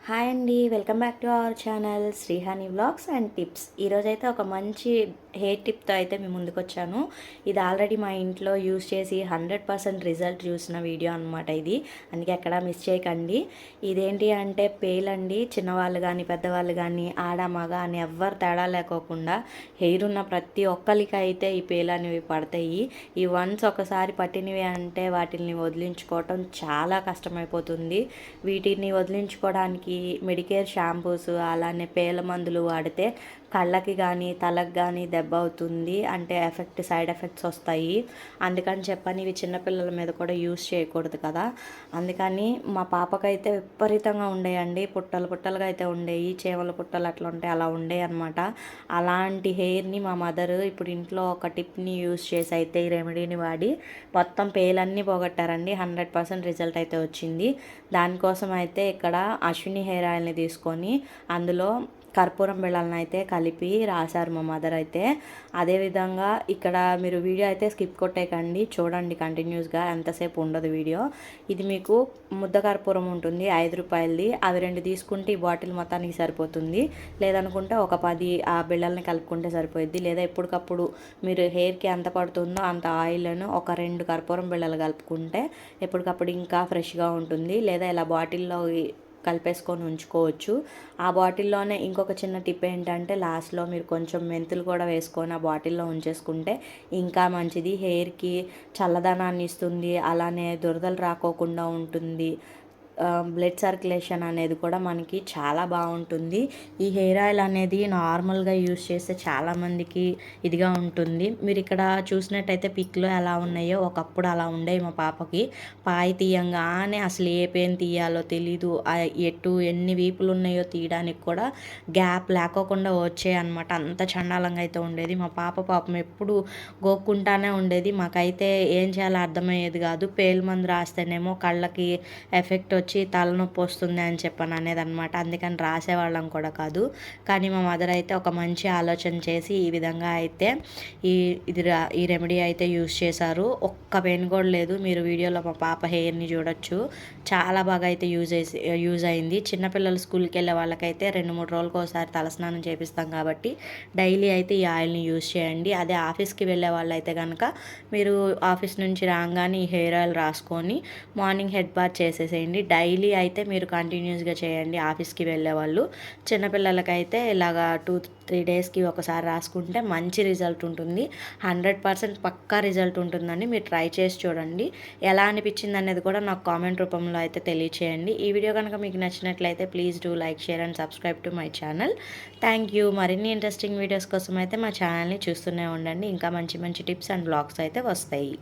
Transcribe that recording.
Hi అండి, welcome back to our channel Srihani vlogs and tips. ఈరోజైతే ఒక మంచి హెయిర్ టిప్తో అయితే మేము ముందుకు వచ్చాను. ఇది ఆల్రెడీ మా ఇంట్లో యూస్ చేసి 100% రిజల్ట్ చూసిన వీడియో అనమాట ఇది. అందుకే ఎక్కడా మిస్ చేయకండి. ఇదేంటి అంటే పేలండి. చిన్నవాళ్ళు కానీ పెద్దవాళ్ళు కానీ ఆడ మగ అని ఎవ్వరు తేడా లేకోకుండా హెయిర్ ఉన్న ప్రతి ఒక్కరికి అయితే ఈ పేలు అనేవి పడతాయి. ఈ వన్స్ ఒకసారి పట్టినవి అంటే వాటిని వదిలించుకోవటం చాలా కష్టమైపోతుంది. వీటిని వదిలించుకోవడానికి మెడికేర్ షాంపూస్ అలానే పేల మందులు వాడితే కళ్ళకి కానీ తలకు కానీ దెబ్బ అవుతుంది, అంటే సైడ్ ఎఫెక్ట్స్ వస్తాయి. అందుకని చెప్పని ఇవి చిన్నపిల్లల మీద కూడా యూస్ చేయకూడదు కదా. అందుకని మా పాపకైతే విపరీతంగా ఉండేయండి, పుట్టలుగా అయితే ఉండేవి, చీమల పుట్టలు అట్లా ఉంటాయి, అలా ఉండేవి అనమాట. అలాంటి హెయిర్ని మా మదర్ ఇప్పుడు ఇంట్లో ఒక టిప్ని యూస్ చేసి అయితే ఈ రెమెడీని వాడి మొత్తం పేలన్నీ పోగొట్టారండి. 100% రిజల్ట్ అయితే వచ్చింది. దానికోసం అయితే ఇక్కడ అశ్విని హెయిర్ ఆయిల్ని తీసుకొని అందులో కర్పూరం బిళ్ళలను అయితే కలిపి రాశారు మా మదర్ అయితే. అదేవిధంగా ఇక్కడ మీరు వీడియో అయితే స్కిప్ కొట్టేయకండి, చూడండి కంటిన్యూస్గా, ఎంతసేపు ఉండదు వీడియో. ఇది మీకు ముద్ద కర్పూరం ఉంటుంది 5 రూపాయలది, అవి 2 తీసుకుంటే ఈ బాటిల్ మొత్తానికి సరిపోతుంది. లేదనుకుంటే ఒక 10 ఆ బిళ్ళల్ని కలుపుకుంటే సరిపోద్ది. లేదా ఎప్పటికప్పుడు మీరు హెయిర్కి ఎంత పడుతుందో అంత ఆయిల్ను ఒక 2 కర్పూరం బిళ్ళలు కలుపుకుంటే ఎప్పటికప్పుడు ఇంకా ఫ్రెష్గా ఉంటుంది. లేదా ఇలా బాటిల్లో కలిపేసుకొని ఉంచుకోవచ్చు. ఆ బాటిల్లోనే ఇంకొక చిన్న టిప్ ఏంటంటే లాస్ట్లో మీరు కొంచెం మెంతులు కూడా వేసుకొని ఆ బాటిల్లో ఉంచేసుకుంటే ఇంకా మంచిది. హెయిర్కి చల్లదనాన్ని ఇస్తుంది, అలానే దురదలు రాకోకుండా ఉంటుంది. బ్లడ్ సర్క్యులేషన్ అనేది కూడా మనకి చాలా బాగుంటుంది. ఈ హెయిర్ ఆయిల్ అనేది నార్మల్గా యూస్ చేస్తే చాలామందికి ఇదిగా ఉంటుంది. మీరు ఇక్కడ చూసినట్టయితే పిక్లో ఎలా ఉన్నాయో ఒకప్పుడు అలా ఉండేవి మా పాపకి. పాయి తీయంగానే అసలు ఏ పెయిన్ తీయాలో తెలీదు, ఎన్ని వీపులు ఉన్నాయో తీయడానికి కూడా గ్యాప్ లేకోకుండా వచ్చాయి అనమాట. అంత చండాలంగా అయితే ఉండేది. మా పాపం ఎప్పుడు గోక్కుంటానే ఉండేది. మాకైతే ఏం చేయాలో అర్థమయ్యేది కాదు. పేలు మందు రాస్తేనేమో కళ్ళకి ఎఫెక్ట్ వచ్చి తలనొప్పి వస్తుంది అని చెప్పని అనేది అనమాట. అందుకని రాసేవాళ్ళం కూడా కాదు. కానీ మా మదర్ అయితే ఒక మంచి ఆలోచన చేసి ఈ విధంగా అయితే ఈ రెమెడీ అయితే యూస్ చేశారు. ఒక్క పెయిన్ కూడా లేదు. మీరు వీడియోలో మా పాప హెయిర్ని చూడొచ్చు. చాలా బాగా అయితే యూజ్ అయింది. చిన్నపిల్లలు స్కూల్కి వెళ్ళే వాళ్ళకైతే 2-3 రోజులకు ఒకసారి తలస్నానం చేపిస్తాం కాబట్టి డైలీ అయితే ఈ ఆయిల్ని యూజ్ చేయండి. అదే ఆఫీస్కి వెళ్ళే వాళ్ళు అయితే కనుక మీరు ఆఫీస్ నుంచి రాగానే ఈ హెయిర్ ఆయిల్ రాసుకొని మార్నింగ్ హెడ్ బాత్ చేసేసేయండి. డైలీ అయితే మీరు కంటిన్యూస్గా చేయండి ఆఫీస్కి వెళ్ళే వాళ్ళు. చిన్నపిల్లలకైతే ఇలాగా 2-3 డేస్కి ఒకసారి రాసుకుంటే మంచి రిజల్ట్ ఉంటుంది. 100% పక్కా రిజల్ట్ ఉంటుందండి. మీరు ట్రై చేసి చూడండి. ఎలా అనిపించింది అనేది కూడా నాకు కామెంట్ రూపంలో అయితే తెలియచేయండి. ఈ వీడియో కనుక మీకు నచ్చినట్లయితే please do like, share and subscribe to my channel. Thank you. మరిన్ని ఇంట్రెస్టింగ్ వీడియోస్ కోసం అయితే మా ఛానల్ని చూస్తూనే ఉండండి. ఇంకా మంచి మంచి టిప్స్ అండ్ బ్లాగ్స్ అయితే వస్తాయి.